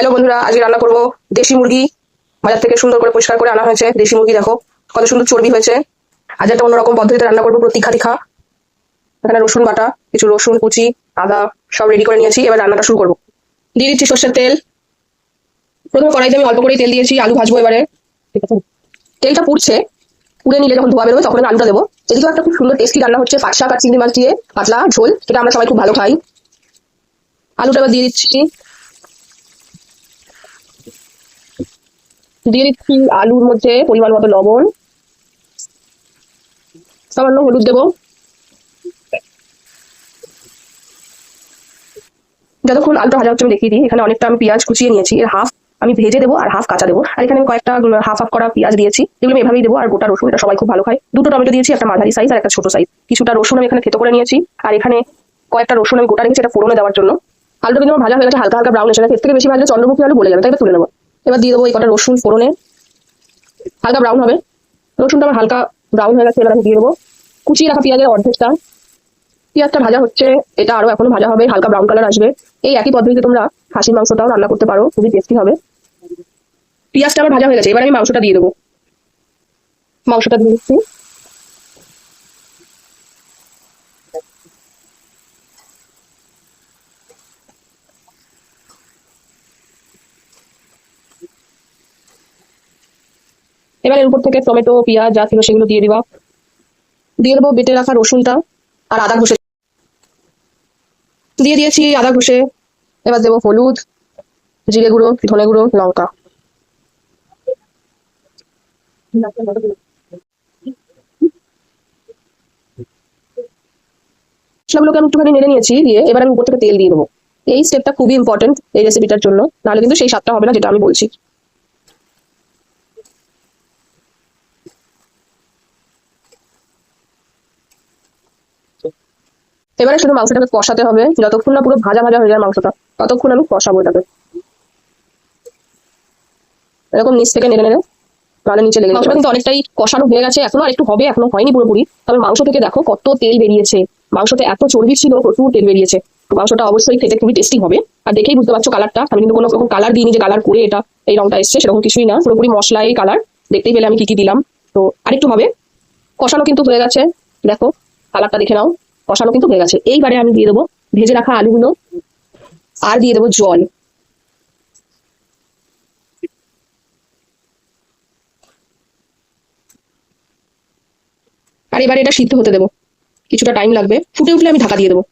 Hello বন্ধুরা, আজকে রান্না করব দেশি মুরগি। বাজার থেকে সুন্দর করে পরিষ্কার করে আনা হয়েছে দেশি মুরগি। দেখো কত সুন্দর চর্বি হয়েছে। আজ একটা অন্যরকম পদ্ধতিতে রান্না করবো, পুরো তীখা তীখা। এখানে রসুন বাটা, কিছু রসুন কুচি, আদা সব রেডি করে নিয়েছি। এবার রান্নাটা শুরু করবো। দিয়ে দিচ্ছি সর্ষের তেল। প্রথমে কড়াইতে আমি অল্প করেই তেল দিয়েছি, আলু ভাজবো এবারে। ঠিক আছে, তেলটা পুড়ছে, পুড়ে নিলে যখন ধোয়া বেরোবে তখন আমি আলুটা দেবো। এদিকেও একটা খুব সুন্দর টেস্টি রান্না হচ্ছে, পাট শাক আর চিংড়ি মাছ দিয়ে পাতলা ঝোল, যেটা আমরা সবাই খুব ভালো খাই। আলুটা এবার দিয়ে দিচ্ছি। দিয়ে দিচ্ছি আলুর মধ্যে পরিমাণ মতো লবণ, সামান্য হলুদ দেবো। যতক্ষণ আলুটা ভাজা হচ্ছে আমি দেখিয়ে দিই। এখানে অনেকটা আমি পেঁয়াজ কুচিয়ে নিয়েছি, এর হাফ আমি ভেজে দেবো আর হাফ কাঁচা দেবো। আর এখানে আমি কয়েকটা হাফ হাফ করা পেঁয়াজ দিয়েছি, এগুলো আমি এভাবেই দেবো। আর গোটা রসুন, এটা সবাই খুব ভালো খায়। দুটো টমেটো দিয়েছি, একটা মাঝারি সাইজ আর একটা ছোট সাইজ। কিছুটা রসুন আমি এখানে থেতো করে নিয়েছি, আর এখানে কয়েকটা রসুন আমি গোটা রেখেছি, এটা ফোড়নে দেওয়ার জন্য। আলুটা কিন্তু আমার ভাজা হয়ে গেছে, হালকা হালকা ব্রাউন এসে গেছে। এর থেকে বেশি ভাজলে চন্দ্রমুখী আলু বলে যাবে, তাই তুলে নেবো। এবার দিয়ে দেবো এই কটা রসুন ফোড়নে, হালকা ব্রাউন হবে। রসুনটা আমার হালকা ব্রাউন হয়ে গেছে, এবার আমি দিয়ে দেবো কুচিয়ে রাখা পেঁয়াজের অর্ধেকটা। পেঁয়াজটা ভাজা হচ্ছে, এটা আরো এখনো ভাজা হবে, হালকা ব্রাউন কালার আসবে। এই একই পদ্ধতিতে তোমরা খাসির মাংসটাও রান্না করতে পারো, খুবই টেস্টি হবে। পেঁয়াজটা আমার ভাজা হয়ে গেছে, এবার আমি মাংসটা দিয়ে দেবো। মাংসটা দিয়ে দিচ্ছি। এবার এর উপর থেকে টমেটো পেঁয়াজ যা ছিল সেগুলো দিয়ে দিবা। দিয়ে দেবো বেটে রাখা রসুনটা আর আদা ঘষে দিয়ে দিয়েছি, আদা ঘষে। এবার দেবো হলুদ, জিরে গুঁড়ো, ধনে গুঁড়ো, লঙ্কা। মশলাগুলোকে আমি একটুখানি নেড়ে নিয়েছি, দিয়ে এবার আমি উপর থেকে তেল দিয়ে দেবো। এই স্টেপটা খুবই ইম্পর্টেন্ট এই রেসিপিটার জন্য, নাহলে কিন্তু সেই স্বাদটা হবে না যেটা আমি বলছি। এবারে শুধু মাংসটাকে কষাতে হবে, যতক্ষণ না পুরো ভাজা ভাজা হয়ে যায় মাংসটা, ততক্ষণ আমি কষাবো এটাকে। এরকম নিচ থেকে নেড়ে নেড়ে, তাহলে নিচে লেগে মাংসটা কিন্তু অনেকটাই কষানো হয়ে গেছে, এখনো আর একটু হবে, এখনো হয়নি পুরোপুরি। তবে মাংস থেকে দেখো কত তেল বেরিয়েছে, মাংসতে এত চর্বি ছিল, প্রচুর তেল বেরিয়েছে। মাংসটা অবশ্যই খেতে খুবই টেস্টি হবে। আর দেখেই বুঝতে পারছো কালারটা, আমি কিন্তু কোনো রকম কালার দিইনি যে কালার করে এটা এই রংটা এসছে, সেরকম কিছুই না, পুরোপুরি মশলাই কালার। দেখতেই পেলে আমি কি কি দিলাম। তো আরেকটু হবে, কষানো কিন্তু হয়ে গেছে। দেখো কালারটা দেখে নাও, কষানো কিন্তু হয়ে গেছে। এইবারে আমি দিয়ে দেবো ভেজে রাখা আলুগুলো, আর দিয়ে দেবো জল। আর এবারে এটা সিদ্ধ হতে দেবো, কিছুটা টাইম লাগবে। ফুটে উঠলে আমি ঢাকা দিয়ে দেবো।